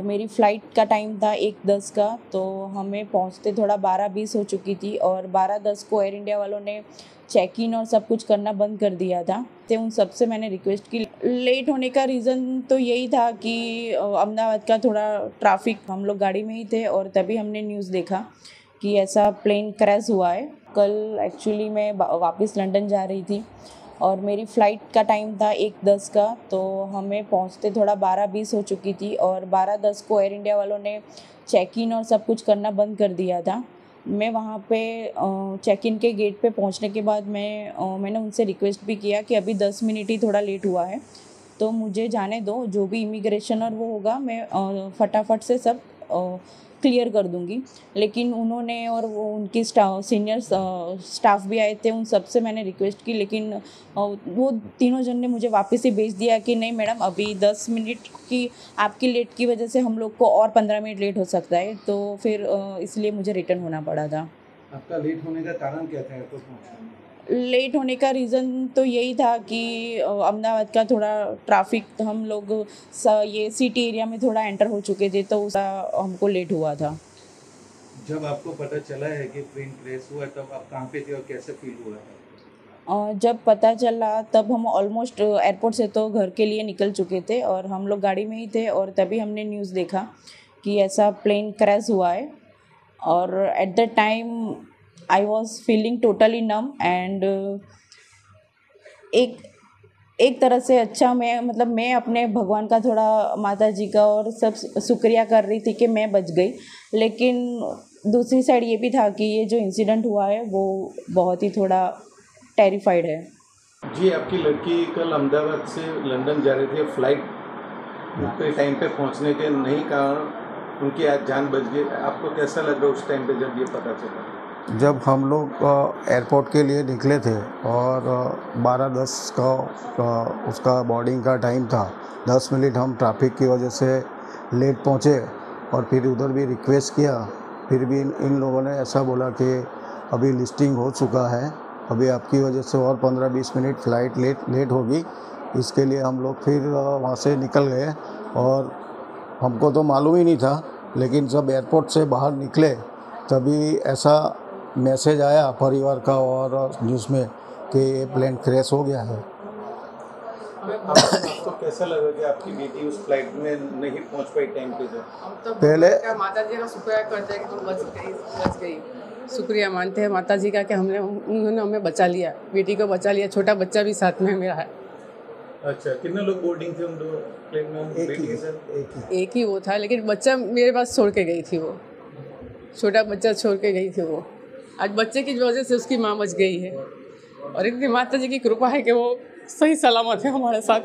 मेरी फ़्लाइट का टाइम था 1:10 का, तो हमें पहुंचते थोड़ा 12:20 हो चुकी थी और 12:10 को एयर इंडिया वालों ने चेक इन और सब कुछ करना बंद कर दिया था। तो उन सब से मैंने रिक्वेस्ट की। लेट होने का रीज़न तो यही था कि अहमदाबाद का थोड़ा ट्रैफिक, हम लोग गाड़ी में ही थे और तभी हमने न्यूज़ देखा कि ऐसा प्लेन क्रैश हुआ है। कल एक्चुअली मैं वापस लंदन जा रही थी और मेरी फ़्लाइट का टाइम था 1:10 का, तो हमें पहुंचते थोड़ा 12:20 हो चुकी थी और 12:10 को एयर इंडिया वालों ने चेक इन और सब कुछ करना बंद कर दिया था। मैं वहाँ पे चेक इन के गेट पे पहुँचने के बाद मैंने उनसे रिक्वेस्ट भी किया कि अभी 10 मिनट ही थोड़ा लेट हुआ है, तो मुझे जाने दो, जो भी इमिग्रेशन और वो होगा मैं फटाफट से सब क्लियर कर दूंगी। लेकिन उन्होंने और वो उनकी सीनियर स्टाफ भी आए थे, उन सब से मैंने रिक्वेस्ट की, लेकिन वो तीनों जन ने मुझे वापस ही भेज दिया कि नहीं मैडम, अभी 10 मिनट की आपकी लेट की वजह से हम लोग को और 15 मिनट लेट हो सकता है। तो फिर इसलिए मुझे रिटर्न होना पड़ा था। आपका लेट होने का कारण क्या था एयरपोर्ट पहुंचने में? लेट होने का रीज़न तो यही था कि अहमदाबाद का थोड़ा ट्रैफिक, हम लोग ये सिटी एरिया में थोड़ा एंटर हो चुके थे, तो उसका हमको लेट हुआ था। जब आपको पता चला है कि प्लेन क्रैश हुआ तब आप कहाँ पे थे और कैसे फील हुआ था? जब पता चला तब हम ऑलमोस्ट एयरपोर्ट से तो घर के लिए निकल चुके थे और हम लोग गाड़ी में ही थे और तभी हमने न्यूज़ देखा कि ऐसा प्लेन क्रैश हुआ है। और at the time I was feeling totally num and एक एक तरह से अच्छा, मैं अपने भगवान का थोड़ा, माता जी का और सब शुक्रिया कर रही थी कि मैं बच गई। लेकिन दूसरी साइड ये भी था कि ये जो इंसिडेंट हुआ है वो बहुत ही थोड़ा टेरिफाइड है। जी, आपकी लड़की कल अहमदाबाद से लंदन जा रही थी। फ्लाइट पे टाइम पे पहुंचने के नहीं कारण उनकी आज जान बच गई। आपको कैसा लगा उस टाइम पे जब ये पता चला? जब हम लोग एयरपोर्ट के लिए निकले थे और 12:10 का उसका बोर्डिंग का टाइम था, 10 मिनट हम ट्रैफिक की वजह से लेट पहुँचे और फिर उधर भी रिक्वेस्ट किया, फिर भी इन लोगों ने ऐसा बोला कि अभी लिस्टिंग हो चुका है, अभी आपकी वजह से और 15-20 मिनट फ़्लाइट लेट होगी। इसके लिए हम लोग फिर वहाँ से निकल गए और हमको तो मालूम ही नहीं था, लेकिन जब एयरपोर्ट से बाहर निकले तभी ऐसा मैसेज आया परिवार का और न्यूज़ में कि ये प्लेन क्रैश हो गया है। आपको कैसा लगा कि आपकी बेटी उस फ्लाइट में नहीं पहुंच पाई टाइम पे? तो पहले माता जी का शुक्रिया करते हैं कि तुम बच गई। शुक्रिया मानते हैं माता जी का कि उन्होंने हमें बचा लिया, बेटी को बचा लिया। छोटा बच्चा भी साथ में मेरा है। अच्छा, कितने लोग बोर्डिंग थे उन दो प्लेन में? एक ही वो था, लेकिन बच्चा मेरे पास छोड़ के गई थी। वो छोटा बच्चा छोड़ के गई थी। वो आज बच्चे की वजह से उसकी माँ बच गई है और इतनी माता जी की कृपा है कि वो सही सलामत है हमारे साथ।